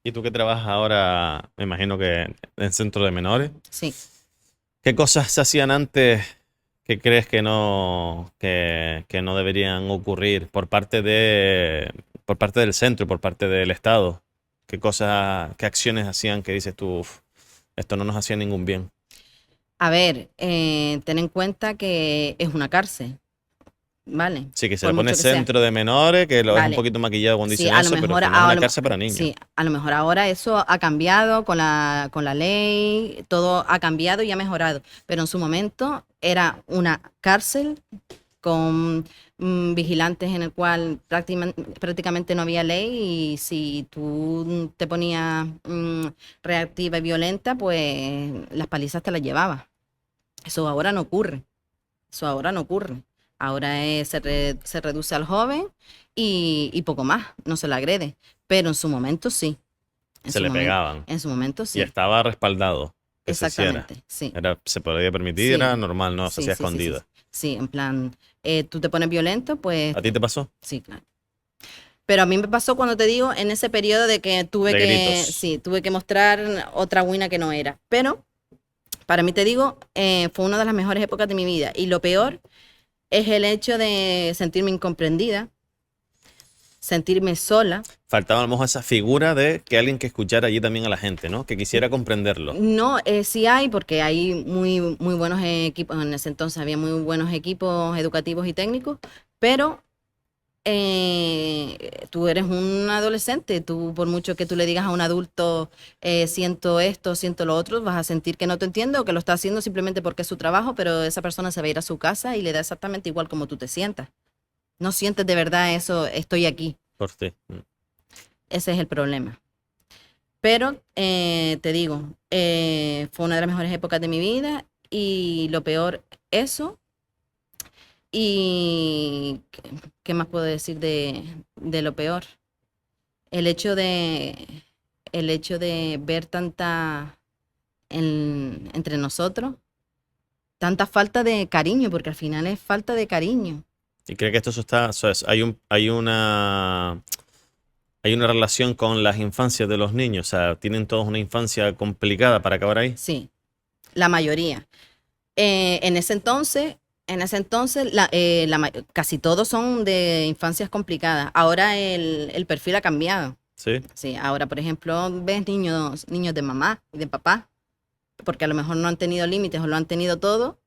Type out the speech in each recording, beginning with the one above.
Y tú que trabajas ahora, me imagino que en centro de menores, Sí. ¿qué cosas se hacían antes que crees que no deberían ocurrir por parte del centro, por parte del Estado? ¿Qué cosas, qué acciones hacían que dices tú, "Uf, esto no nos hacía ningún bien"? A ver, ten en cuenta que es una cárcel, ¿vale? Sí, que se Por le pone mucho que sea. centro de menores, que lo es un Vale. poquito maquillado cuando Sí, dicen a lo eso, pero al mejor, final es una cárcel para niños. sí, a lo mejor ahora eso ha cambiado con la ley, todo ha cambiado y ha mejorado. Pero en su momento era una cárcel con vigilantes en el cual prácticamente no había ley y si tú te ponías reactiva y violenta, pues las palizas te las llevabas. Eso ahora no ocurre. Eso ahora no ocurre. Ahora se reduce al joven y poco más, no se le agrede. Pero en su momento sí. Se le pegaban En su momento y sí. estaba respaldado que se hiciera. Exactamente, sí. Se podía permitir, Sí, era normal, no se sí, hacía sí, sí, sí. escondida. Sí, en plan, tú te pones violento, pues ¿A ti te pasó? sí, claro. Pero a mí me pasó cuando te digo, en ese periodo de que De gritos. sí, tuve que mostrar otra Wina que no era. Pero para mí te digo, fue una de las mejores épocas de mi vida. Y lo peor es el hecho de sentirme incomprendida, sentirme sola. Faltaba a lo mejor esa figura de que alguien que escuchara allí también a la gente, ¿no? Que quisiera comprenderlo. No, sí hay, porque hay muy buenos equipos, en ese entonces había muy buenos equipos educativos y técnicos, pero tú eres un adolescente, tú por mucho que tú le digas a un adulto, siento esto, siento lo otro, vas a sentir que no te entiende o que lo está haciendo simplemente porque es su trabajo, pero esa persona se va a ir a su casa y le da exactamente igual como tú te sientas. No sientes de verdad eso, estoy aquí. Por ti. Ese es el problema. Pero te digo, fue una de las mejores épocas de mi vida y lo peor, eso. Y ¿qué más puedo decir de lo peor? El hecho de, el hecho de ver entre nosotros, tanta falta de cariño, porque al final es falta de cariño. Y creo que esto está, o sea, hay una relación con las infancias de los niños. O sea, tienen todos una infancia complicada para acabar ahí. Sí, la mayoría. En ese entonces, casi todos son de infancias complicadas. Ahora el perfil ha cambiado. Sí. Sí, ahora, por ejemplo, ves niños de mamá y de papá, porque a lo mejor no han tenido límites o lo han tenido todo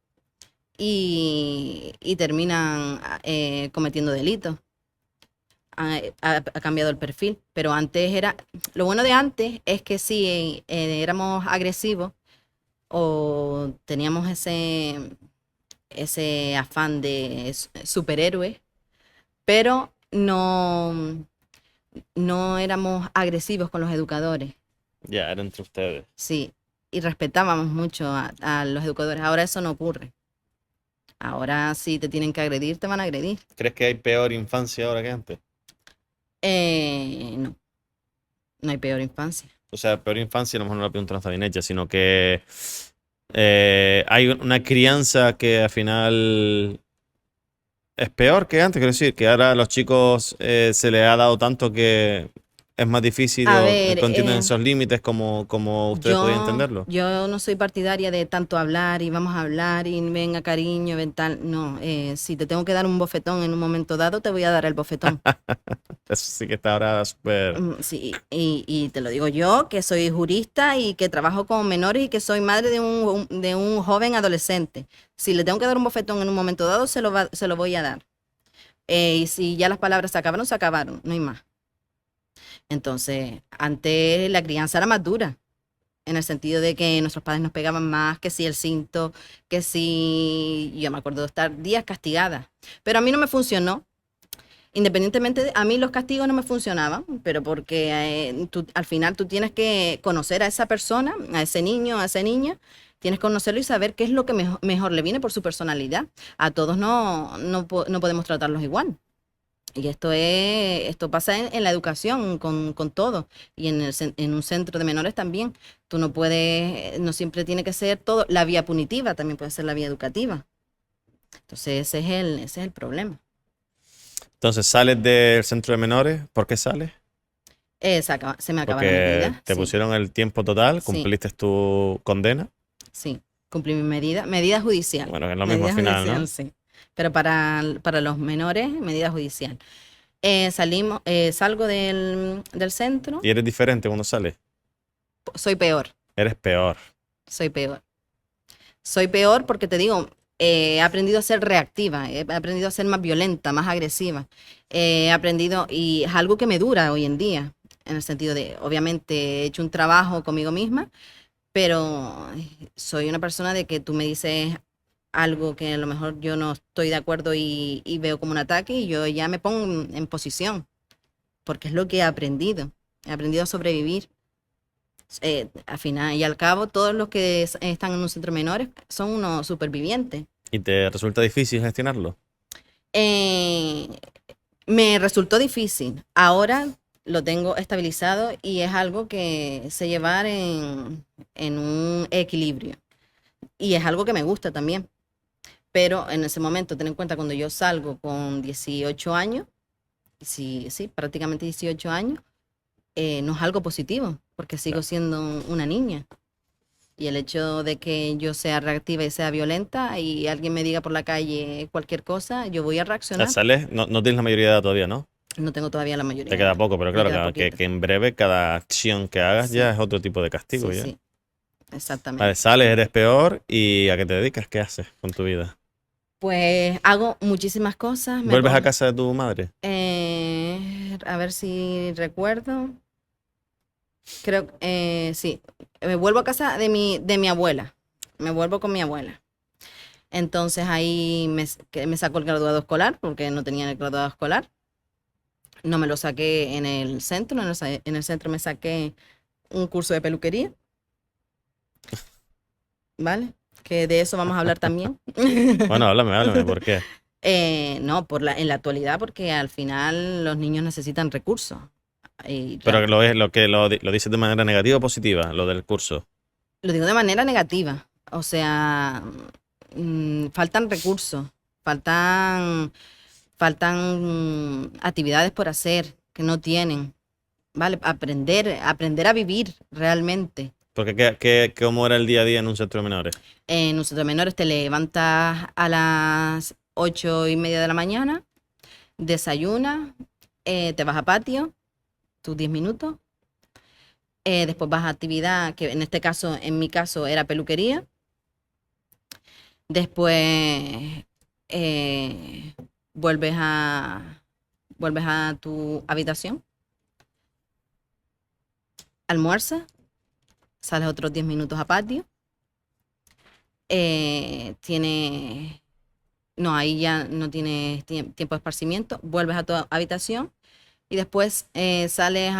y terminan cometiendo delitos. Ha cambiado el perfil, pero antes era, lo bueno de antes es que sí, éramos agresivos o teníamos ese afán de superhéroe, pero no éramos agresivos con los educadores, Ya, era entre ustedes. sí, y respetábamos mucho a los educadores. Ahora eso no ocurre. Ahora si te tienen que agredir, te van a agredir. ¿Crees que hay peor infancia ahora que antes? No, no hay peor infancia. O sea, peor infancia, a lo mejor no la pregunta no está bien hecha, sino que hay una crianza que al final es peor que antes, quiero decir, que ahora a los chicos se les ha dado tanto que es más difícil A o ver, que entienden esos límites como ustedes podían entenderlo. yo no soy partidaria de tanto hablar y vamos a hablar y venga cariño, ven tal. No, si te tengo que dar un bofetón en un momento dado, te voy a dar el bofetón. Eso sí que está ahora súper... Sí, y te lo digo yo, que soy jurista y que trabajo con menores y que soy madre de un joven adolescente. Si le tengo que dar un bofetón en un momento dado, se lo voy a dar. Y si ya las palabras se acabaron, no hay más. Entonces, antes la crianza era más dura, en el sentido de que nuestros padres nos pegaban más, que si el cinto, que si... Yo me acuerdo de estar días castigada, pero a mí no me funcionó. Independientemente, a mí los castigos no me funcionaban, pero porque al final tú tienes que conocer a esa persona, a ese niño, a esa niña, tienes que conocerlo y saber qué es lo que mejor le viene por su personalidad. A todos no podemos tratarlos igual. Y esto pasa en la educación con todo y en un centro de menores también. Tú no puedes, no siempre tiene que ser todo, la vía punitiva también puede ser la vía educativa. Entonces ese es el problema. Entonces, sales del centro de menores, ¿por qué sales? Se me acaba la Porque medida, te sí, pusieron el tiempo total, sí, cumpliste tu condena. sí. Cumplí mi medida, medida judicial. Bueno, que es lo mismo al Medida final, judicial, ¿no? sí. Pero para los menores, medida judicial. Salgo del centro, Y eres diferente cuando sales. soy peor, Eres peor. soy peor. Soy peor porque te digo, he aprendido a ser reactiva, he aprendido a ser más violenta, más agresiva. He aprendido, y es algo que me dura hoy en día, en el sentido de, obviamente, he hecho un trabajo conmigo misma, pero soy una persona de que tú me dices algo que a lo mejor yo no estoy de acuerdo y veo como un ataque y yo ya me pongo en posición, porque es lo que he aprendido a sobrevivir. Al final y al cabo, todos los que están en un centro de menores son unos supervivientes. ¿Y te resulta difícil gestionarlo? Eh, Me resultó difícil. Ahora lo tengo estabilizado y es algo que sé llevar en un equilibrio. Y es algo que me gusta también. Pero en ese momento, ten en cuenta, cuando yo salgo con 18 años, sí, sí, prácticamente 18 años, no es algo positivo, porque sigo Claro. siendo una niña. Y el hecho de que yo sea reactiva y sea violenta y alguien me diga por la calle cualquier cosa, yo voy a Sea, reaccionar. sales, no tienes la mayoría de edad todavía, ¿no? No tengo todavía la Te mayoría de queda edad. poco, pero Me claro, queda que, poquito. que en breve cada acción que hagas ya Sí, es otro tipo de castigo sí, ya. sí, Vale, exactamente, sales, eres exactamente. peor y ¿a qué te dedicas? ¿Qué haces con tu vida? Pues hago muchísimas cosas. ¿Vuelves a casa de tu madre? A ver si recuerdo. Creo, sí, me vuelvo a casa de mi abuela. Me vuelvo con mi abuela. Entonces ahí que me saco el graduado escolar porque no tenía el graduado escolar. No me lo saqué en el centro. En el centro me saqué un curso de peluquería, ¿vale? Que de eso vamos a hablar también. Bueno, háblame, ¿por qué? No, en la actualidad, porque al final los niños necesitan recursos. Y Pero que lo dices de manera negativa o positiva, lo del curso. lo digo de manera negativa. O sea, faltan recursos, faltan, faltan actividades por hacer que no tienen, ¿vale? Aprender a vivir realmente. Porque ¿cómo era el día a día en un centro de menores? En un centro de menores te levantas a las 8:30 de la mañana, desayunas, te vas a patio, tus 10 minutos, después vas a actividad, que en este caso, en mi caso, era peluquería. Después eh, vuelves a, vuelves a tu habitación, almuerzas, sales otros 10 minutos a patio. Tienes, no, ahí ya no tienes tiempo de esparcimiento, vuelves a tu habitación y después sales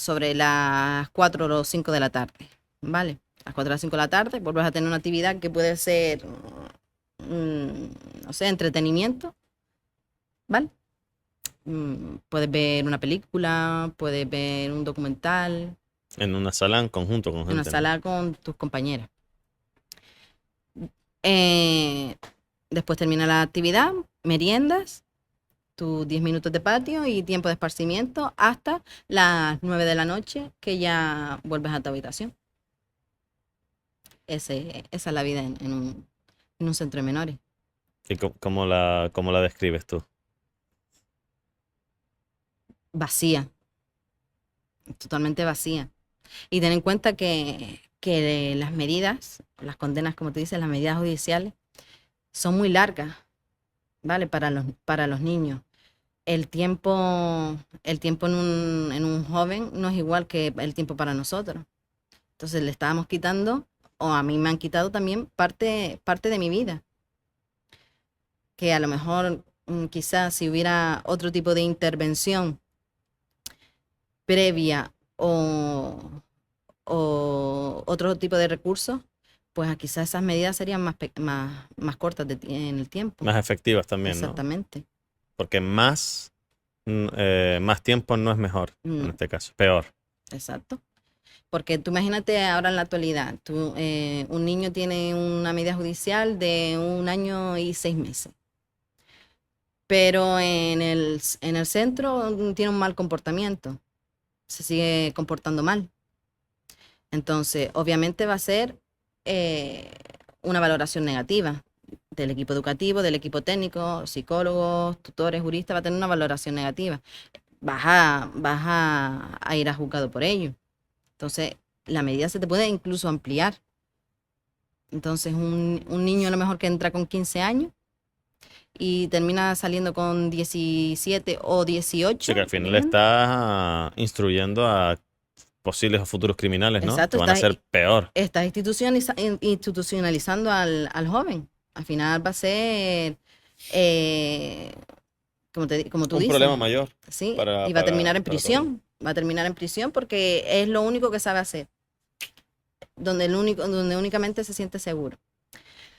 sobre las 4 o 5 de la tarde, ¿vale? A las 4 o las 5 de la tarde vuelves a tener una actividad que puede ser, no sé, entretenimiento, ¿vale? Puedes ver una película, puedes ver un documental En una sala en conjunto con en una gente, ¿no? sala con tus compañeras. Eh, Después termina la actividad, meriendas, tus 10 minutos de patio y tiempo de esparcimiento hasta las 9 de la noche que ya vuelves a tu habitación. Esa es la vida en un centro de menores. ¿Y cómo la describes tú? Vacía, totalmente vacía. Y ten en cuenta que las medidas, las condenas, como te dices, las medidas judiciales, son muy largas, ¿vale? Para los niños. El tiempo en un joven no es igual que el tiempo para nosotros. Entonces le estábamos quitando, o a mí me han quitado también parte de mi vida, que a lo mejor quizás si hubiera otro tipo de intervención previa o otro tipo de recursos, pues quizás esas medidas serían más cortas en el tiempo. Más efectivas también, ¿no? Exactamente. Porque más tiempo no es mejor, en No, este caso, peor. exacto. Porque tú imagínate ahora en la actualidad, un niño tiene una medida judicial de 1 año y 6 meses, pero en el centro tiene un mal comportamiento. se sigue comportando mal. Entonces, obviamente va a ser una valoración negativa del equipo educativo, del equipo técnico, psicólogos, tutores, juristas, va a tener una valoración negativa. Vas a ir a juzgado por ello. Entonces, la medida se te puede incluso ampliar. Entonces, un niño a lo mejor que entra con 15 años y termina saliendo con 17 o 18. Sí, que al final ¿entiendes? estás instruyendo a posibles o futuros criminales, ¿no? Exacto, Que van a ser peor. estás institucionalizando al joven. Al final va a ser, eh, como tú Un dices, problema mayor ¿sí? para, Y va a terminar en para todos. prisión. Va a terminar en prisión porque es lo único que sabe hacer. Donde únicamente se siente seguro.